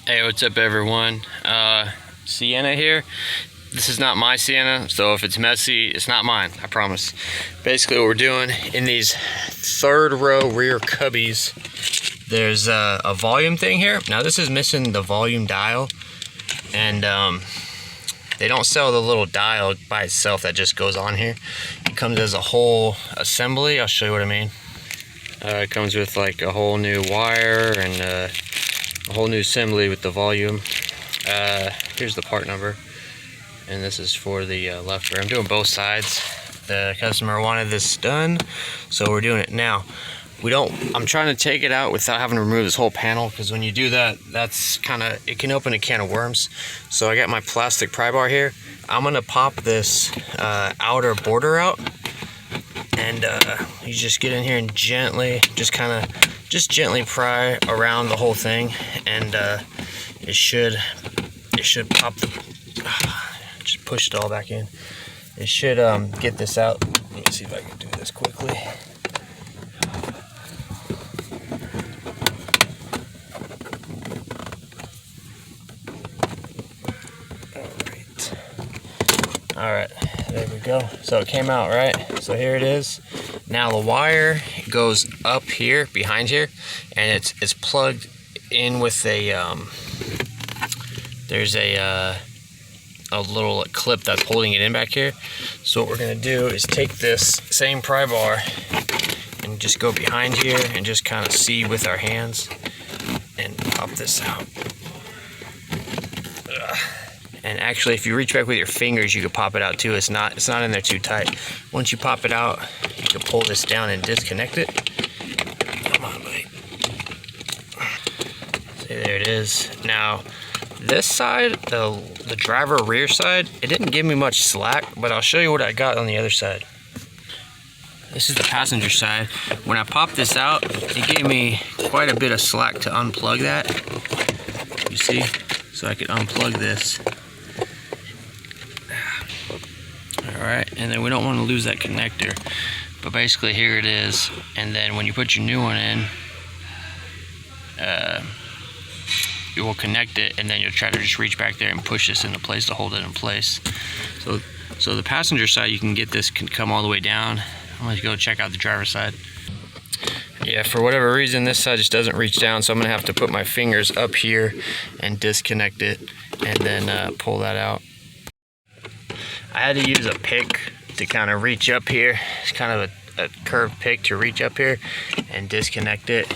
Hey, what's up everyone? Sienna here. This is not my Sienna, so if it's messy, it's not mine, I promise. Basically what we're doing in these third row rear cubbies, there's a volume thing here. Now this is missing the volume dial, and they don't sell the little dial by itself that just goes on here. It comes as a whole assembly. I'll show you what I mean. It comes with like a whole new wire and a whole new assembly with the volume. Here's the part number, and this is for the left rear. I'm doing both sides. The customer wanted this done, so we're doing it now. I'm trying to take it out without having to remove this whole panel, because when you do that, it can open a can of worms. So I got my plastic pry bar here. I'm gonna pop this outer border out, and you just get in here and gently, just gently pry around the whole thing, and it should pop just push it all back in. It should get this out. Let me see if I can do this quickly. All right, there we go. So it came out, right? So here it is. Now the wire goes up here, behind here, and it's plugged in with a there's a little clip that's holding it in back here. So what we're gonna do is take this same pry bar and just go behind here and just kind of see with our hands and pop this out. And actually, if you reach back with your fingers, you can pop it out too. It's not in there too tight. Once you pop it out, you can pull this down and disconnect it. Come on, buddy. See, there it is. Now, this side, the driver rear side, it didn't give me much slack, but I'll show you what I got on the other side. This is the passenger side. When I popped this out, it gave me quite a bit of slack to unplug that. You see? So I could unplug this. Alright, and then we don't want to lose that connector. But basically here it is. And then when you put your new one in, you will connect it, and then you'll try to just reach back there and push this into place to hold it in place. So the passenger side, you can get this, can come all the way down. I'm going to go check out the driver's side. Yeah, for whatever reason, this side just doesn't reach down, so I'm gonna have to put my fingers up here and disconnect it, and then pull that out. I had to use a pick to kind of reach up here. It's kind of a curved pick to reach up here and disconnect it.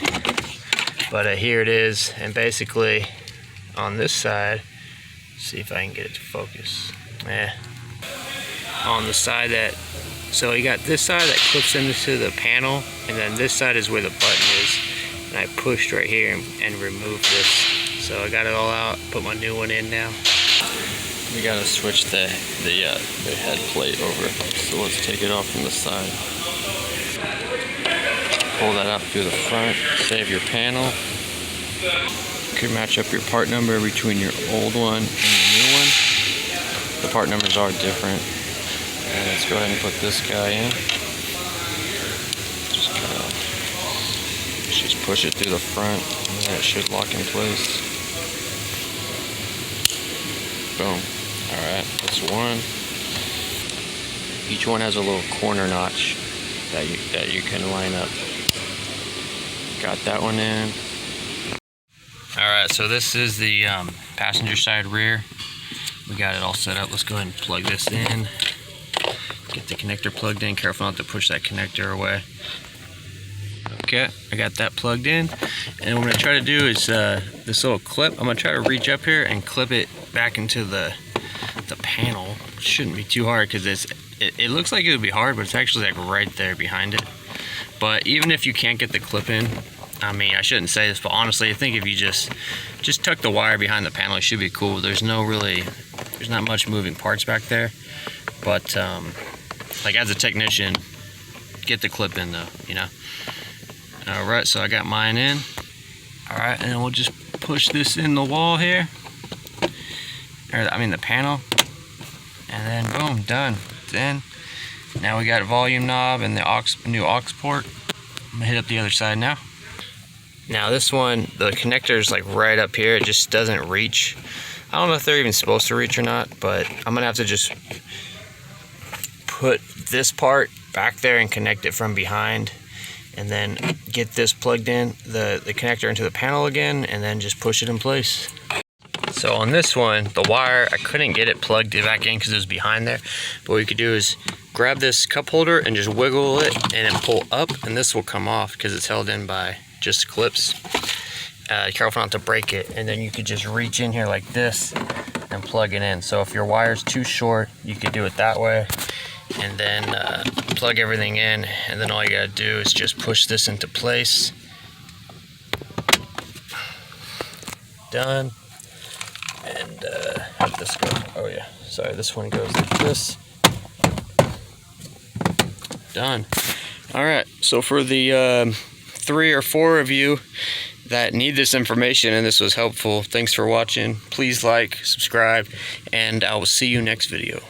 But here it is, and basically on this side, see if I can get it to focus. On the side so you got this side that clips into the panel, and then this side is where the button is. And I pushed right here and removed this. So I got it all out, put my new one in now. We gotta switch the head plate over. So let's take it off from the side. Pull that out through the front, save your panel. You can match up your part number between your old one and your new one. The part numbers are different. And let's go ahead and put this guy in. Just push it through the front, and then it should lock in place. Boom. Alright, that's one. Each one has a little corner notch that you can line up. Got that one in. Alright, so this is the passenger side rear. We got it all set up. Let's go ahead and plug this in. Get the connector plugged in. Careful not to push that connector away. Okay, I got that plugged in. And what I'm going to try to do is this little clip, I'm going to try to reach up here and clip it back into the panel. It shouldn't be too hard, because it looks like it would be hard, but it's actually like right there behind it. But even if you can't get the clip in, I mean, I shouldn't say this, but honestly, I think if you just tuck the wire behind the panel, it should be cool. There's not much moving parts back there. But like, as a technician, get the clip in though, you know. Alright, so I got mine in. Alright, and we'll just push this in the wall here. The panel. And then boom, done. It's in. Now we got a volume knob and the new aux port. I'm gonna hit up the other side now. Now this one, the connector is like right up here. It just doesn't reach. I don't know if they're even supposed to reach or not, but I'm gonna have to just put this part back there and connect it from behind, and then get this plugged in, the connector into the panel again, and then just push it in place. So on this one, the wire, I couldn't get it plugged back in because it was behind there. But what you could do is grab this cup holder and just wiggle it and then pull up, and this will come off because it's held in by just clips. Careful not to break it. And then you could just reach in here like this and plug it in. So if your wire's too short, you could do it that way. And then plug everything in, and then all you gotta do is just push this into place. Done. And how'd this go? Oh yeah, sorry, this one goes like this. Done. All right, so for the 3 or 4 of you that need this information and this was helpful, thanks for watching. Please like, subscribe, and I will see you next video.